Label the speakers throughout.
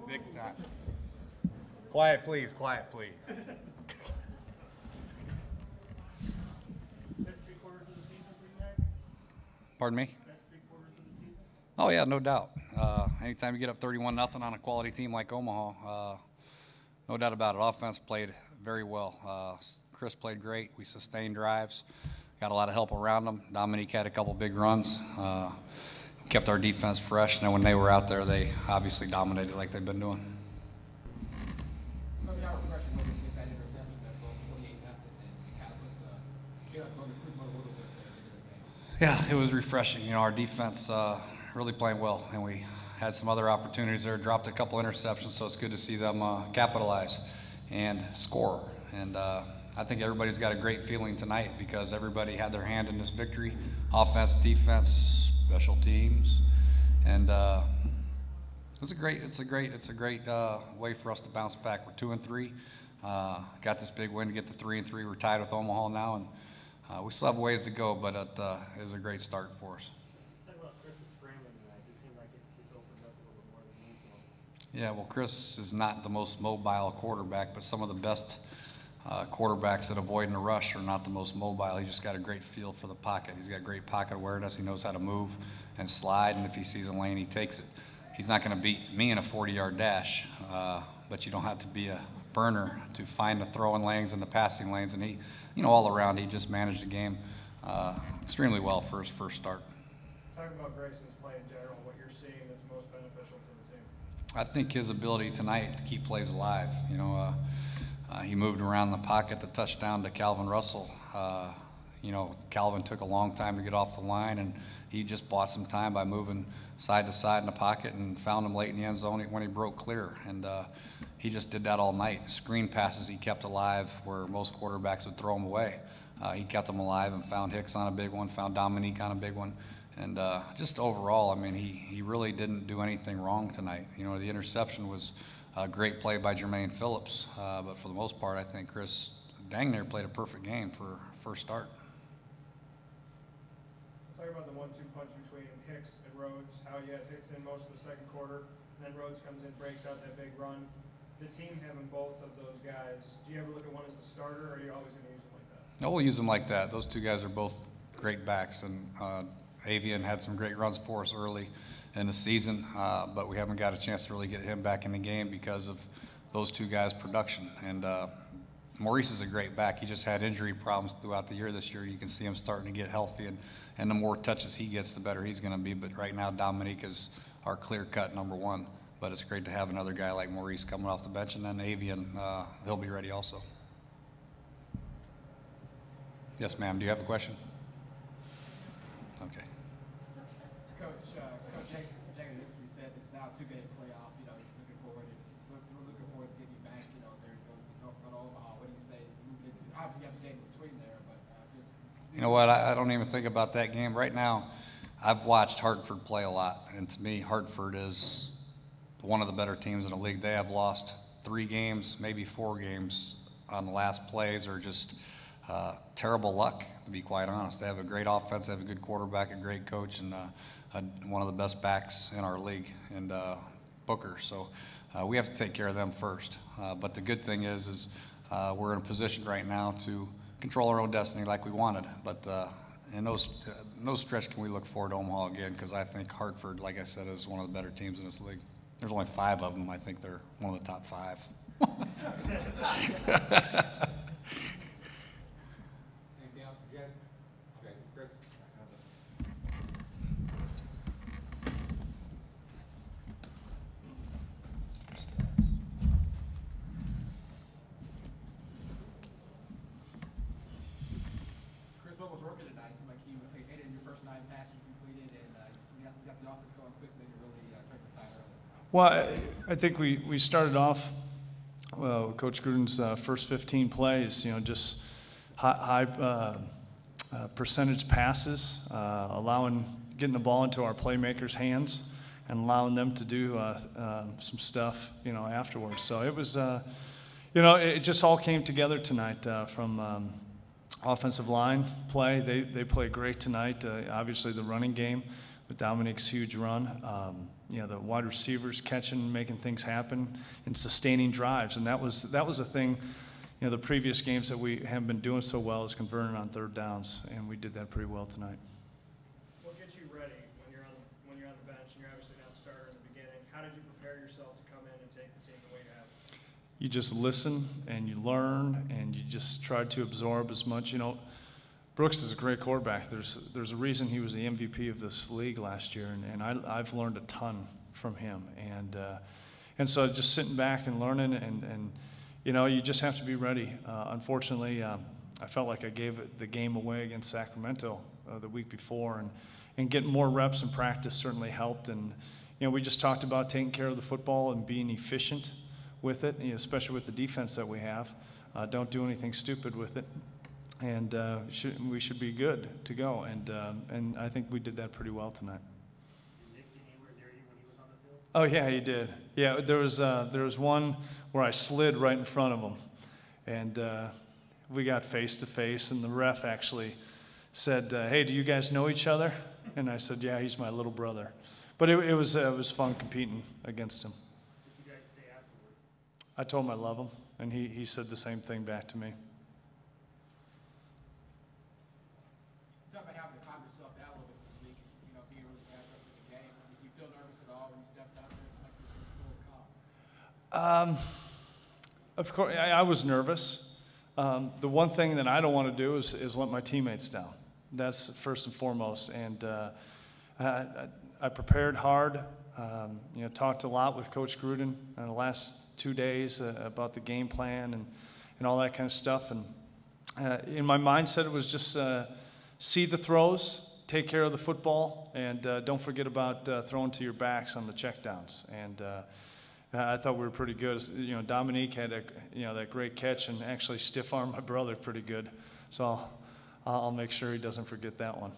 Speaker 1: Big time. Quiet, please. Quiet, please.
Speaker 2: Best 3 quarters of the season for you guys?
Speaker 1: Pardon me?
Speaker 2: Best 3 quarters of the season?
Speaker 1: Oh, yeah, no doubt. Anytime you get up 31-0 on a quality team like Omaha, no doubt about it. Offense played very well. Chris played great. We sustained drives. Got a lot of help around them. Dominique had a couple big runs. Kept our defense fresh. And when they were out there, they obviously dominated like they've been doing.
Speaker 3: Coach, how refreshing was it to get that interception that broke 48-0 and kind of put a little bit into the game?
Speaker 1: Yeah, it was refreshing. You know, our defense really playing well, and we had some other opportunities there. Dropped a couple interceptions, so it's good to see them capitalize and score. And I think everybody's got a great feeling tonight because everybody had their hand in this victory. Offense, defense, special teams, and it's a great way for us to bounce back. We're 2-3. Got this big win to get to 3-3. We're tied with Omaha now, and we still have ways to go, but it is a great start for us.
Speaker 2: Talk about Chris's scrambling tonight. It just seemed like it just opened up a little bit more than usual.
Speaker 1: Yeah, well, Chris is not the most mobile quarterback, but some of the best quarterbacks that avoid in a rush are not the most mobile. He just got a great feel for the pocket. He's got great pocket awareness. He knows how to move and slide, and if he sees a lane, he takes it. He's not going to beat me in a 40-yard dash, but you don't have to be a burner to find the throwing lanes and the passing lanes. And he, you know, all around, he just managed the game extremely well for his first start.
Speaker 4: Talk about Grayson's play in general, what you're seeing that's most beneficial to the team.
Speaker 1: I think his ability tonight to keep plays alive. You know, he moved around the pocket, the touchdown to Calvin Russell. You know, Calvin took a long time to get off the line, and he just bought some time by moving side to side in the pocket and found him late in the end zone when he broke clear. And he just did that all night. Screen passes he kept alive where most quarterbacks would throw them away. He kept them alive and found Hicks on a big one, found Dominique on a big one. And just overall, I mean, he really didn't do anything wrong tonight. You know, the interception was a great play by Jermaine Phillips, but for the most part, I think Chris dang near played a perfect game for first start.
Speaker 4: Talk about the 1-2 punch between Hicks and Rhodes, how you had Hicks in most of the second quarter, and then Rhodes comes in, breaks out that big run. The team having both of those guys, do you ever look at one as the starter, or are you always going to use them like that?
Speaker 1: No, we'll use them like that. Those two guys are both great backs, and Avian had some great runs for us early in the season, but we haven't got a chance to really get him back in the game because of those two guys' production. And Maurice is a great back. He just had injury problems throughout the year this year. You can see him starting to get healthy, and the more touches he gets, the better he's going to be. But right now, Dominique is our clear-cut number one. But it's great to have another guy like Maurice coming off the bench, and then Avian, he'll be ready also. Yes, ma'am. Do you have a question? Okay.
Speaker 3: Coach Jacob said it's now a 2-game playoff. You know, he's looking forward to getting back. You know, they're going to Omaha. What do you say? Obviously, you have the game between there, but just.
Speaker 1: You know what? I don't even think about that game right now. I've watched Hartford play a lot, and to me, Hartford is one of the better teams in the league. They have lost 3 games, maybe 4 games on the last plays, or just terrible luck, to be quite honest. They have a great offense, they have a good quarterback, a great coach, and one of the best backs in our league, and Booker. So we have to take care of them first. But the good thing is we're in a position right now to control our own destiny like we wanted. But in no stretch can we look forward to Omaha again, because I think Hartford, like I said, is one of the better teams in this league. There's only 5 of them. I think they're one of the top 5.
Speaker 3: Anything else for Jed? Okay, Chris. Chris, what was working tonight? Seemed like you would take 8 of your first 9 passes completed, and you got the offense going quickly to really turn the tide early.
Speaker 5: Well, I think we started off Coach Gruden's first 15 plays, you know, just high percentage passes, getting the ball into our playmakers' hands and allowing them to do some stuff, you know, afterwards. So it was, you know, it just all came together tonight from offensive line play. They played great tonight. Obviously the running game with Dominique's huge run. the wide receivers catching, making things happen, and sustaining drives. And that was a thing. The previous games that we haven't been doing so well is converting on third downs, and we did that pretty well tonight.
Speaker 4: What gets you ready when you're on the bench and you're obviously not the starter in the beginning? How did you prepare yourself to come in and take the team the way you have?
Speaker 5: You just listen and you learn and you just try to absorb as much. Brooks is a great quarterback. There's a reason he was the MVP of this league last year, and I've learned a ton from him. And so just sitting back and learning, and you just have to be ready. Unfortunately, I felt like I gave the game away against Sacramento the week before, and getting more reps in practice certainly helped. And we just talked about taking care of the football and being efficient with it, especially with the defense that we have. Don't do anything stupid with it. And we should be good to go, and I think we did that pretty well tonight.
Speaker 2: Did Nick get anywhere near you when he was on the field?
Speaker 5: Oh yeah, he did. Yeah, there was one where I slid right in front of him, and we got face to face, and the ref actually said, "Hey, do you guys know each other?" And I said, "Yeah, he's my little brother." But it was fun competing against him.
Speaker 2: What did you guys say afterwards?
Speaker 5: I told him I love him, and he said the same thing back to me.
Speaker 3: Talk about having to calm yourself down a little bit this week, being really bad up in the game. Did you feel nervous at all when you stepped out there? It's like you're full calm.
Speaker 5: Of course, I was nervous. The one thing that I don't want to do is let my teammates down. That's first and foremost. And I prepared hard. Talked a lot with Coach Gruden in the last 2 days about the game plan and all that kind of stuff. And in my mindset, it was just see the throws, take care of the football, and don't forget about throwing to your backs on the checkdowns. And I thought we were pretty good. Dominique had that great catch and actually stiff-armed my brother pretty good. So I'll make sure he doesn't forget that one.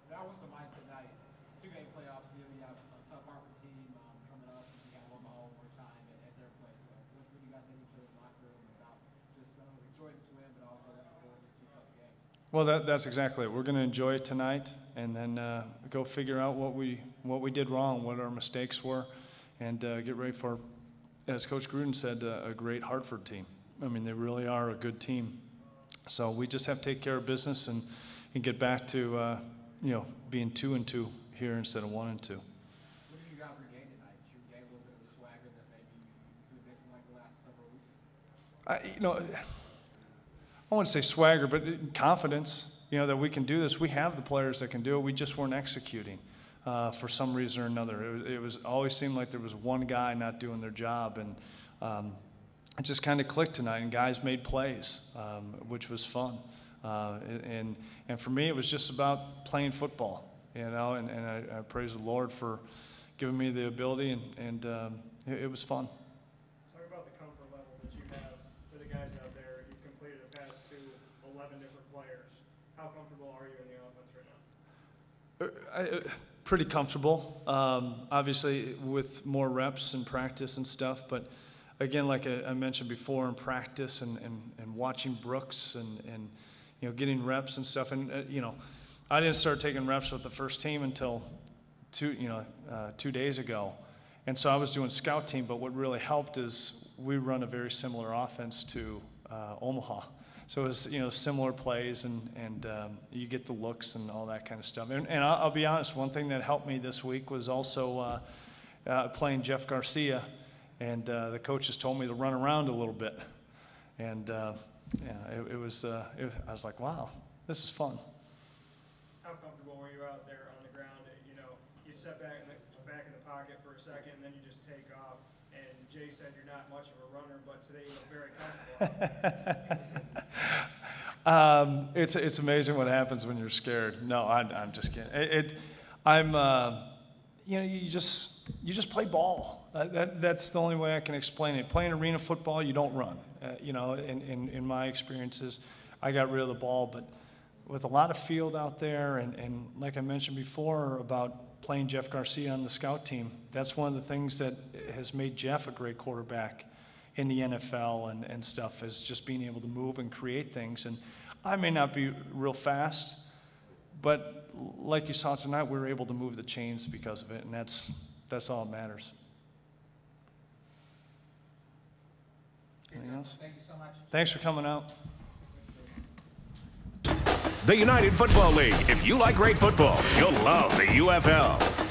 Speaker 3: That was the mindset now. It's a 2-game playoffs. You have a tough Hartford team coming up. You got one more time at their place. What do you guys think to the locker room about just enjoying this win, but also looking forward to 2 tough games?
Speaker 5: Well, that's exactly it. We're going to enjoy it tonight, and then go figure out what we did wrong, what our mistakes were, and get ready for, as Coach Gruden said, a great Hartford team. I mean, they really are a good team. So we just have to take care of business and get back to being 2-2 here instead of 1-2.
Speaker 3: What did you guys regain tonight? Did you regain a little bit of the swagger that maybe you've been missing like the last several weeks? I wouldn't say swagger, but confidence, that we can do this. We have the players that can do it. We just weren't executing for some reason or another. It always seemed like there was one guy not doing their job, and it just kind of clicked tonight, and guys made plays, which was fun. And for me, it was just about playing football, and I praise the Lord for giving me the ability, and it was fun.
Speaker 4: Talk about the comfort level that you have for the guys out there. You've completed a pass to 11 different players. How comfortable are you in the offense right now?
Speaker 5: Pretty comfortable, obviously with more reps and practice and stuff, but again, like I mentioned before, in practice and watching Brooks and getting reps and stuff, and I didn't start taking reps with the first team until 2 days ago, and so I was doing scout team. But what really helped is we run a very similar offense to Omaha, so it was similar plays, and you get the looks and all that kind of stuff. And I'll be honest, one thing that helped me this week was also playing Jeff Garcia. And the coaches told me to run around a little bit, and I was like, wow, this is fun.
Speaker 4: How comfortable were you out there on the ground? You sat back in the pocket for a second, and then you just take off. And Jay said you're not much of a runner, but today you look very comfortable.
Speaker 5: It's amazing what happens when you're scared. No, I'm just kidding. You just play ball. That's the only way I can explain it. Playing arena football, you don't run. In my experiences, I got rid of the ball, but with a lot of field out there, and like I mentioned before about playing Jeff Garcia on the scout team, that's one of the things that has made Jeff a great quarterback in the NFL and stuff, is just being able to move and create things. And I may not be real fast, but like you saw tonight, we were able to move the chains because of it, and that's all that matters. Anything else?
Speaker 3: Thank you so much.
Speaker 5: Thanks for coming out.
Speaker 6: The United Football League. If you like great football, you'll love the UFL.